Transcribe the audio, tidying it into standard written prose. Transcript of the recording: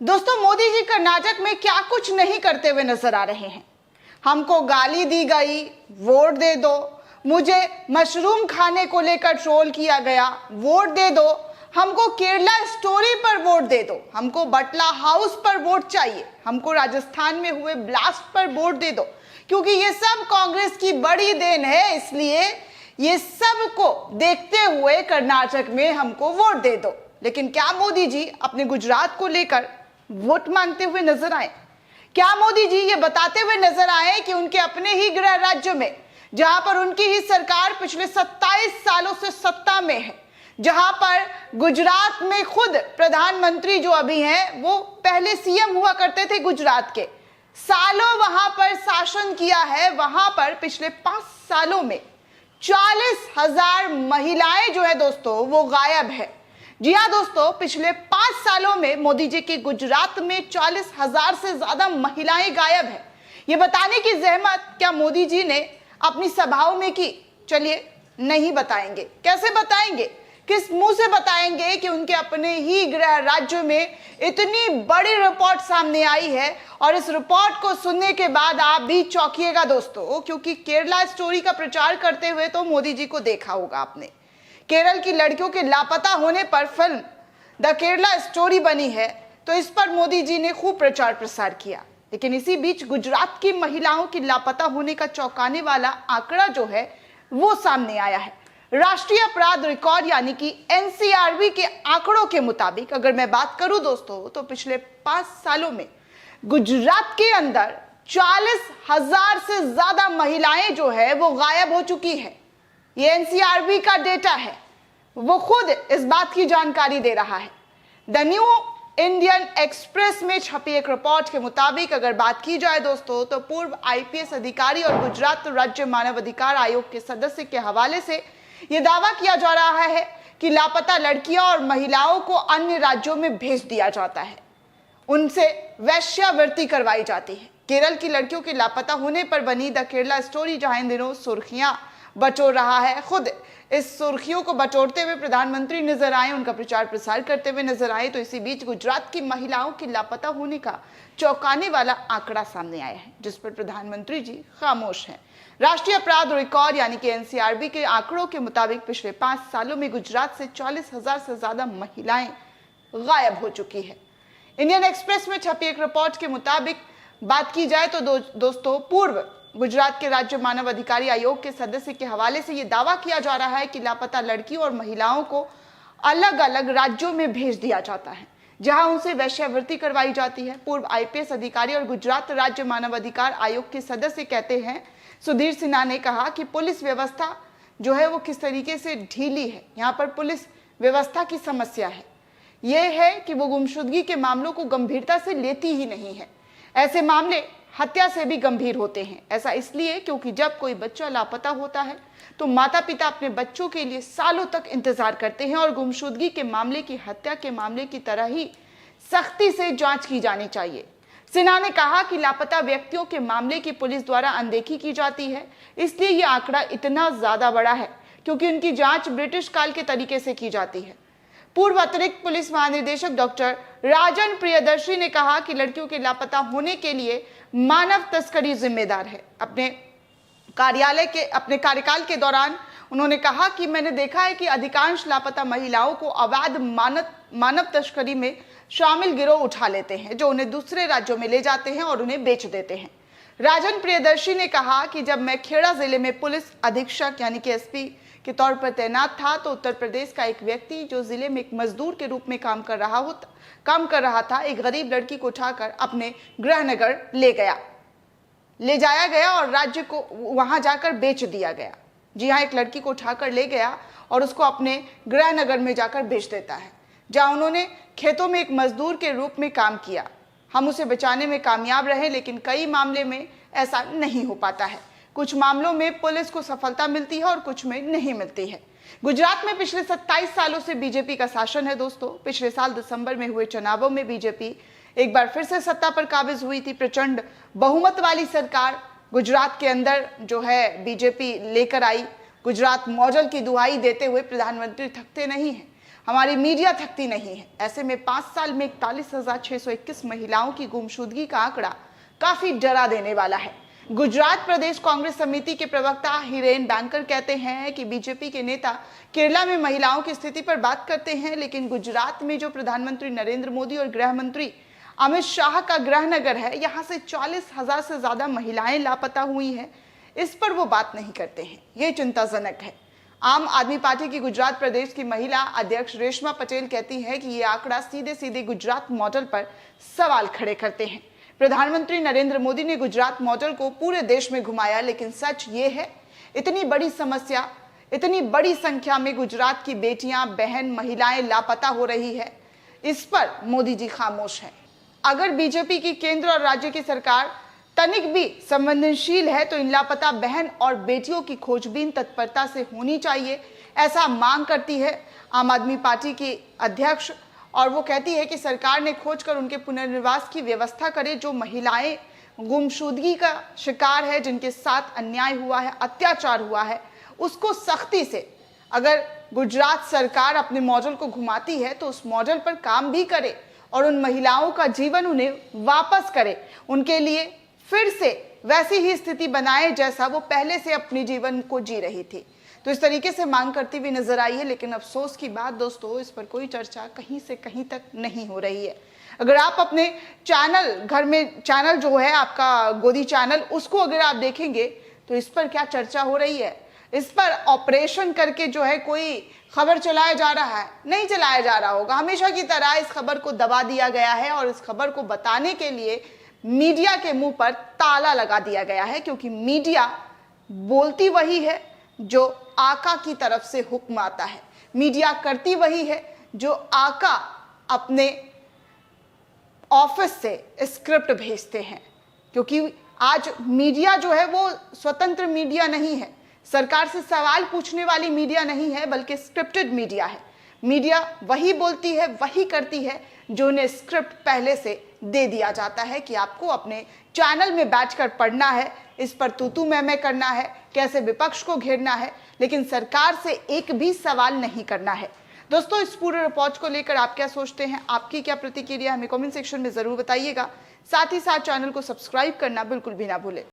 दोस्तों, मोदी जी कर्नाटक में क्या कुछ नहीं करते हुए नजर आ रहे हैं। हमको गाली दी गई, वोट दे दो। मुझे मशरूम खाने को लेकर ट्रोल किया गया, वोट दे दो। हमको केरला स्टोरी पर वोट दे दो। हमको बटला हाउस पर वोट चाहिए। हमको राजस्थान में हुए ब्लास्ट पर वोट दे दो, क्योंकि ये सब कांग्रेस की बड़ी देन है। इसलिए ये सब को देखते हुए कर्नाटक में हमको वोट दे दो। लेकिन क्या मोदी जी अपने गुजरात को लेकर वोट मांगते हुए नजर आए? क्या मोदी जी ये बताते हुए नजर आए कि उनके अपने ही गृह राज्य में, जहां पर उनकी ही सरकार पिछले 27 सालों से सत्ता में है, जहां पर गुजरात में खुद प्रधानमंत्री जो अभी हैं वो पहले सीएम हुआ करते थे गुजरात के, सालों वहां पर शासन किया है, वहां पर पिछले 5 सालों में 40,000 महिलाएं जो है दोस्तों वो गायब है। जी हाँ दोस्तों, पिछले 5 सालों में मोदी जी के गुजरात में 40,000 से ज्यादा महिलाएं गायब है। ये बताने की जहमत क्या मोदी जी ने अपनी सभाओं में की? चलिए नहीं बताएंगे। कैसे बताएंगे? किस मुंह से बताएंगे कि उनके अपने ही गृह राज्य में इतनी बड़ी रिपोर्ट सामने आई है? और इस रिपोर्ट को सुनने के बाद आप भी चौंकिएगा दोस्तों, क्योंकि केरला स्टोरी का प्रचार करते हुए तो मोदी जी को देखा होगा आपने। केरल की लड़कियों के लापता होने पर फिल्म द केरला स्टोरी बनी है, तो इस पर मोदी जी ने खूब प्रचार प्रसार किया। लेकिन इसी बीच गुजरात की महिलाओं की लापता होने का चौंकाने वाला आंकड़ा जो है वो सामने आया है। राष्ट्रीय अपराध रिकॉर्ड यानी कि एनसीआरबी के आंकड़ों के मुताबिक अगर मैं बात करूं दोस्तों, तो पिछले 5 सालों में गुजरात के अंदर 40,000 से ज्यादा महिलाएं जो है वो गायब हो चुकी है। ये एनसीआरबी का डेटा है, वो खुद इस बात की जानकारी दे रहा है। द न्यू इंडियन एक्सप्रेस में छपी एक रिपोर्ट के मुताबिक अगर बात की जाए दोस्तों, तो पूर्व आईपीएस अधिकारी और गुजरात राज्य मानव अधिकार आयोग के सदस्य के हवाले से यह दावा किया जा रहा है कि लापता लड़कियां और महिलाओं को अन्य राज्यों में भेज दिया जाता है, उनसे वेश्यावृत्ति करवाई जाती है। केरल की लड़कियों के लापता होने पर बनी द केरला स्टोरी जहां इन दिनों सुर्खियां बटोर रहा है, खुद इस सुर्खियों को बटोरते हुए प्रधानमंत्री नजर आए, उनका प्रचार प्रसार करते हुए नजर आए, तो इसी बीच गुजरात की महिलाओं के लापता होने का चौंकाने वाला आंकड़ा सामने आया है, जिस पर प्रधानमंत्री जी खामोश हैं। राष्ट्रीय अपराध रिकॉर्ड यानी कि एनसीआरबी के आंकड़ों के मुताबिक पिछले 5 सालों में गुजरात से 40,000 से ज्यादा महिलाएं गायब हो चुकी है। इंडियन एक्सप्रेस में छपी एक रिपोर्ट के मुताबिक बात की जाए तो दोस्तों, पूर्व गुजरात के राज्य मानव अधिकारी आयोग के सदस्य के हवाले से यह दावा किया जा रहा है कि लापता लड़कियों और महिलाओं को अलग अलग राज्यों में भेज दिया जाता है, जहां उनसे वेश्यावृत्ति करवाई जाती है। पूर्व आईपीएस अधिकारी और गुजरात राज्य मानव अधिकार आयोग के सदस्य कहते हैं, सुधीर सिन्हा ने कहा कि पुलिस व्यवस्था जो है वो किस तरीके से ढीली है। यहाँ पर पुलिस व्यवस्था की समस्या है, यह है कि वो गुमशुदगी के मामलों को गंभीरता से लेती ही नहीं है। ऐसे मामले हत्या से भी गंभीर होते हैं। ऐसा इसलिए क्योंकि जब कोई बच्चा लापता होता है तो माता पिता अपने बच्चों के लिए सालों तक इंतजार करते हैं, और गुमशुदगी के मामले की हत्या के मामले की तरह ही सख्ती से जांच की जानी चाहिए। सिन्हा ने कहा कि लापता व्यक्तियों के मामले की पुलिस द्वारा अनदेखी की जाती है, इसलिए यह आंकड़ा इतना ज्यादा बड़ा है क्योंकि उनकी जांच ब्रिटिश काल के तरीके से की जाती है। पूर्व अतिरिक्त पुलिस महानिदेशक डॉक्टर राजन प्रियदर्शी ने कहा कि लड़कियों के लापता होने के लिए मानव तस्करी जिम्मेदार है। अपने कार्यकाल के दौरान उन्होंने कहा कि मैंने देखा है कि अधिकांश लापता महिलाओं को अवैध मानव तस्करी में शामिल गिरोह उठा लेते हैं, जो उन्हें दूसरे राज्यों में ले जाते हैं और उन्हें बेच देते हैं। राजन प्रियदर्शी ने कहा कि जब मैं खेड़ा जिले में पुलिस अधीक्षक यानी कि एसपी के तौर पर तैनात था, तो उत्तर प्रदेश का एक व्यक्ति जो जिले में एक मजदूर के रूप में काम कर रहा था, एक गरीब लड़की को उठाकर अपने गृहनगर ले जाया गया और राज्य को वहां जाकर बेच दिया गया। जी हाँ, एक लड़की को उठाकर ले गया और उसको अपने गृहनगर में जाकर बेच देता है, जहां उन्होंने खेतों में एक मजदूर के रूप में काम किया। हम उसे बचाने में कामयाब रहे, लेकिन कई मामले में ऐसा नहीं हो पाता है। कुछ मामलों में पुलिस को सफलता मिलती है और कुछ में नहीं मिलती है। गुजरात में पिछले 27 सालों से बीजेपी का शासन है दोस्तों। पिछले साल दिसंबर में हुए चुनावों में बीजेपी एक बार फिर से सत्ता पर काबिज हुई थी। प्रचंड बहुमत वाली सरकार गुजरात के अंदर जो है बीजेपी लेकर आई। गुजरात मॉडल की दुहाई देते हुए प्रधानमंत्री थकते नहीं है। हमारी मीडिया थकती नहीं है। ऐसे में 5 साल में 41,621 महिलाओं की गुमशुदगी का आंकड़ा काफी डरा देने वाला है। गुजरात प्रदेश कांग्रेस समिति के प्रवक्ता हिरेन बैंकर कहते हैं कि बीजेपी के नेता केरला में महिलाओं की स्थिति पर बात करते हैं, लेकिन गुजरात में जो प्रधानमंत्री नरेंद्र मोदी और गृह मंत्री अमित शाह का गृहनगर है, यहाँ से 40,000 से ज्यादा महिलाएं लापता हुई हैं, इस पर वो बात नहीं करते हैं। ये चिंताजनक है। आम आदमी पार्टी की गुजरात प्रदेश की महिला अध्यक्ष रेशमा पटेल कहती है कि ये आंकड़ा सीधे सीधे गुजरात मॉडल पर सवाल खड़े करते हैं। प्रधानमंत्री नरेंद्र मोदी ने गुजरात मॉडल को पूरे देश में घुमाया, लेकिन सच ये है, इतनी बड़ी समस्या, इतनी बड़ी संख्या में गुजरात की बेटियां, बहन, महिलाएं लापता हो रही है, इस पर मोदी जी खामोश हैं। अगर बीजेपी की केंद्र और राज्य की सरकार तनिक भी संवेदनशील है तो इन लापता बहन और बेटियों की खोजबीन तत्परता से होनी चाहिए, ऐसा मांग करती है आम आदमी पार्टी की अध्यक्ष। और वो कहती है कि सरकार ने खोज कर उनके पुनर्निवास की व्यवस्था करे। जो महिलाएं गुमशुदगी का शिकार है, जिनके साथ अन्याय हुआ है, अत्याचार हुआ है, उसको सख्ती से, अगर गुजरात सरकार अपने मॉडल को घुमाती है तो उस मॉडल पर काम भी करे और उन महिलाओं का जीवन उन्हें वापस करे, उनके लिए फिर से वैसी ही स्थिति बनाए जैसा वो पहले से अपने जीवन को जी रही थी। तो इस तरीके से मांग करती हुई नजर आई है। लेकिन अफसोस की बात दोस्तों, इस पर कोई चर्चा कहीं से कहीं तक नहीं हो रही है। अगर आप अपने चैनल, घर में चैनल जो है आपका गोदी चैनल, उसको अगर आप देखेंगे तो इस पर क्या चर्चा हो रही है? इस पर ऑपरेशन करके जो है कोई खबर चलाया जा रहा है? नहीं चलाया जा रहा होगा। हमेशा की तरह इस खबर को दबा दिया गया है और इस खबर को बताने के लिए मीडिया के मुंह पर ताला लगा दिया गया है, क्योंकि मीडिया बोलती वही है जो आका की तरफ से हुक्म आता है। मीडिया करती वही है जो आका अपने ऑफिस से स्क्रिप्ट भेजते हैं। क्योंकि आज मीडिया जो है वो स्वतंत्र मीडिया नहीं है, सरकार से सवाल पूछने वाली मीडिया नहीं है, बल्कि स्क्रिप्टेड मीडिया है। मीडिया वही बोलती है, वही करती है जो उन्हें स्क्रिप्ट पहले से दे दिया जाता है कि आपको अपने चैनल में बैठकर पढ़ना है, इस पर तू मैं करना है, कैसे विपक्ष को घेरना है, लेकिन सरकार से एक भी सवाल नहीं करना है। दोस्तों, इस पूरे रिपोर्ट को लेकर आप क्या सोचते हैं? आपकी क्या प्रतिक्रिया हमें कमेंट सेक्शन में जरूर बताइएगा। साथ ही साथ चैनल को सब्सक्राइब करना बिल्कुल भी ना भूलें।